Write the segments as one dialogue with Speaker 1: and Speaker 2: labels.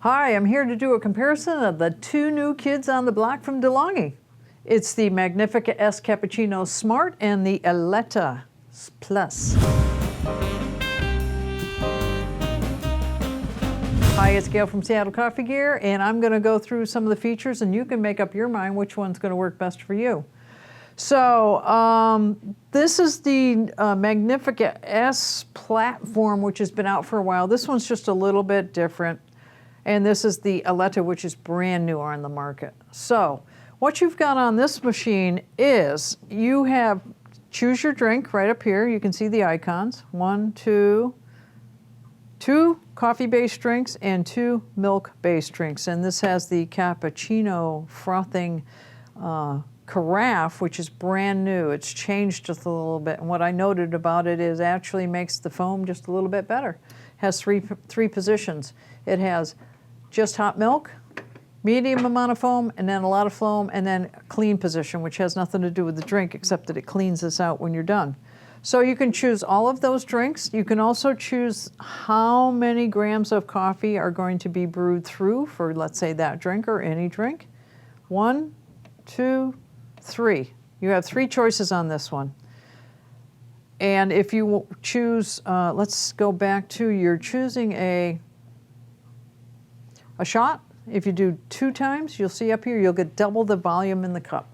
Speaker 1: Hi, I'm here to do a comparison of the two new kids on the block from Delonghi. It's the Magnifica S Cappuccino Smart and the Eletta Plus. Hi, it's Gail from Seattle Coffee Gear, and I'm going to go through some of the features, and you can make up your mind which one's going to work best for you. So this is the Magnifica S platform, which has been out for a while. This one's just a little bit different. And this is the Eletta, which is brand new on the market. So what you've got on this machine is you have choose your drink right up here. You can see the icons. Two coffee-based drinks and 2 milk-based drinks. And this has the Cappuccino Frothing Carafe, which is brand new. It's changed just a little bit. And what I noted about it is actually makes the foam just a little bit better. It has three positions. It has just hot milk, medium amount of foam, and then a lot of foam, and then a clean position, which has nothing to do with the drink except that it cleans this out when you're done. So you can choose all of those drinks. You can also choose how many grams of coffee are going to be brewed through for, let's say, that drink or any drink. 1, 2, 3. You have 3 choices on this one. And if you choose, let's go back to, you're choosing a shot. If you do 2 times, you'll see up here, you'll get double the volume in the cup.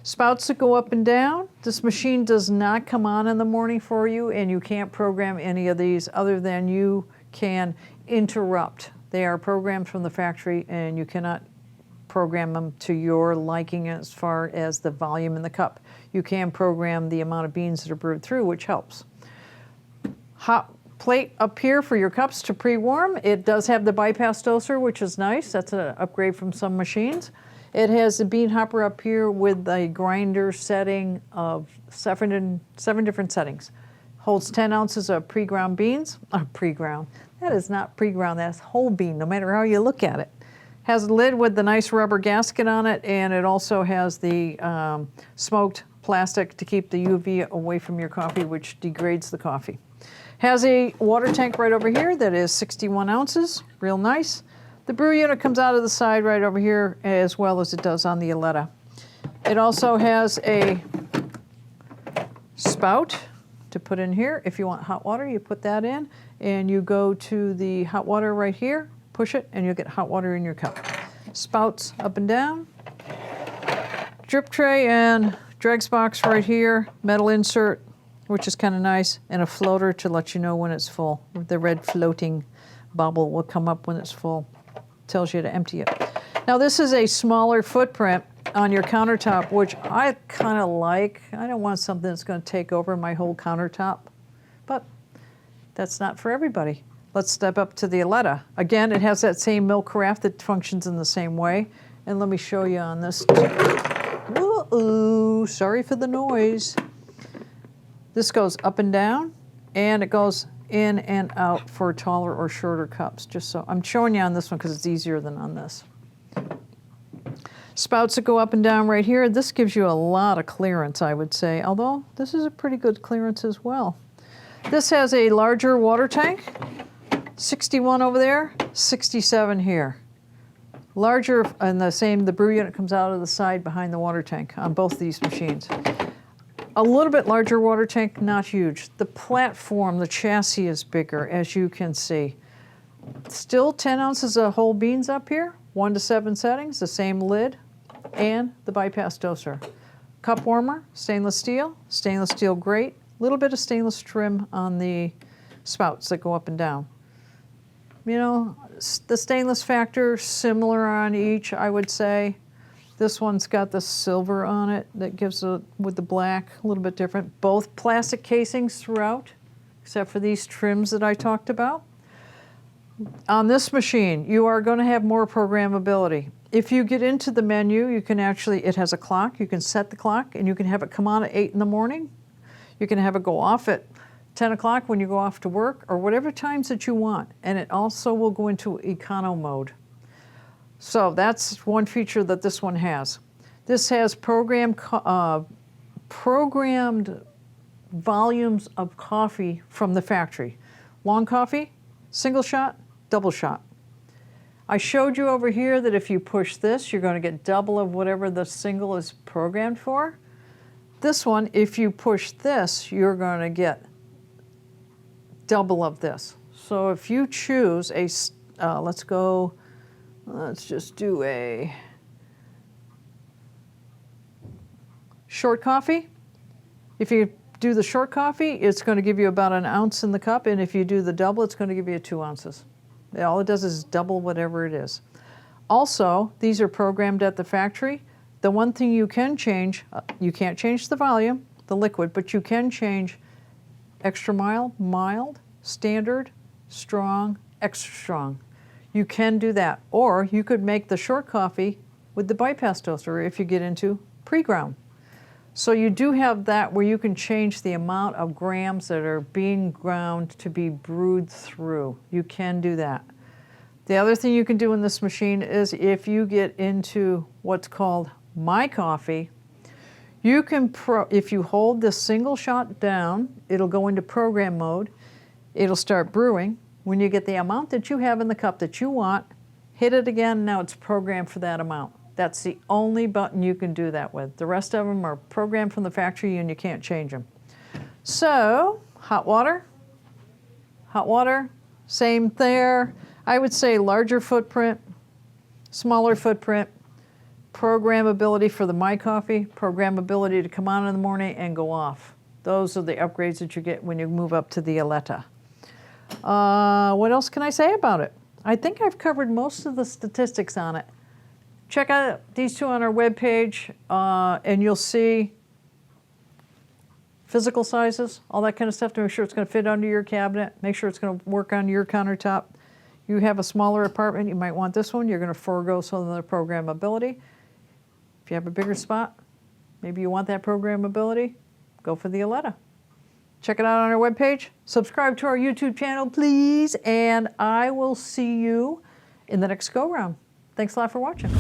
Speaker 1: Spouts that go up and down. This machine does not come on in the morning for you, and you can't program any of these other than you can interrupt. They are programmed from the factory, and you cannot program them to your liking as far as the volume in the cup. You can program the amount of beans that are brewed through, which helps. Hot plate up here for your cups to pre-warm. It does have the bypass doser, which is nice. That's an upgrade from some machines. It has the bean hopper up here with a grinder setting of 7 different settings. Holds 10 ounces of pre-ground beans. Pre-ground. That is not pre-ground, that's whole bean, no matter how you look at it. Has a lid with the nice rubber gasket on it, and it also has the smoked plastic to keep the UV away from your coffee, which degrades the coffee. Has a water tank right over here that is 61 ounces, real nice. The brew unit comes out of the side right over here, as well as it does on the Eletta. It also has a spout to put in here. If you want hot water, you put that in, and you go to the hot water right here, push it, and you'll get hot water in your cup. Spouts up and down. Drip tray and dregs box right here, metal insert, which is kind of nice, and a floater to let you know when it's full. The red floating bubble will come up when it's full. Tells you to empty it. Now this is a smaller footprint on your countertop, which I kind of like. I don't want something that's going to take over my whole countertop, but that's not for everybody. Let's step up to the Eletta. Again, it has that same milk carafe that functions in the same way. And let me show you on this. Whoa, sorry for the noise. This goes up and down, and it goes in and out for taller or shorter cups. Just so I'm showing you on this one because it's easier than on this. Spouts that go up and down right here. This gives you a lot of clearance, I would say, although this is a pretty good clearance as well. This has a larger water tank, 61 over there, 67 here. Larger, and the brew unit comes out of the side behind the water tank on both these machines. A little bit larger water tank, not huge. The platform, the chassis is bigger, as you can see. Still 10 ounces of whole beans up here, 1 to 7 settings, the same lid, and the bypass doser. Cup warmer, stainless steel grate, a little bit of stainless trim on the spouts that go up and down. You know, the stainless factor, similar on each, I would say. This one's got the silver on it that gives it, with the black, a little bit different. Both plastic casings throughout, except for these trims that I talked about. On this machine, you are going to have more programmability. If you get into the menu, you can actually, it has a clock. You can set the clock, and you can have it come on at 8 in the morning. You can have it go off at 10 o'clock when you go off to work, or whatever times that you want. And it also will go into econo mode. So that's one feature that this one has. This has programmed volumes of coffee from the factory. Long coffee, single shot, double shot. I showed you over here that if you push this, you're going to get double of whatever the single is programmed for. This one, if you push this, you're going to get double of this. So if you choose a, let's just do a short coffee. If you do the short coffee, it's going to give you about an ounce in the cup, and if you do the double, it's going to give you 2 ounces. All it does is double whatever it is. Also, these are programmed at the factory. The one thing you can change, you can't change the volume, the liquid, but you can change extra mild, standard, strong, extra strong. You can do that. Or you could make the short coffee with the bypass toaster if you get into pre-ground. So you do have that where you can change the amount of grams that are being ground to be brewed through. You can do that. The other thing you can do in this machine is if you get into what's called My Coffee, you can, if you hold this single shot down, it'll go into program mode. It'll start brewing. When you get the amount that you have in the cup that you want, hit it again, now it's programmed for that amount. That's the only button you can do that with. The rest of them are programmed from the factory and you can't change them. So, hot water, same there. I would say larger footprint, smaller footprint, programmability for the My Coffee, programmability to come on in the morning and go off. Those are the upgrades that you get when you move up to the Eletta. What else can I say about it? I think I've covered most of the statistics on it. Check out these two on our webpage, and you'll see physical sizes, all that kind of stuff to make sure it's going to fit under your cabinet, make sure it's going to work on your countertop. You have a smaller apartment, you might want this one. You're going to forego some of the programmability. If you have a bigger spot, maybe you want that programmability, go for the Eletta. Check it out on our webpage. Subscribe to our YouTube channel, please, and I will see you in the next go-round. Thanks a lot for watching.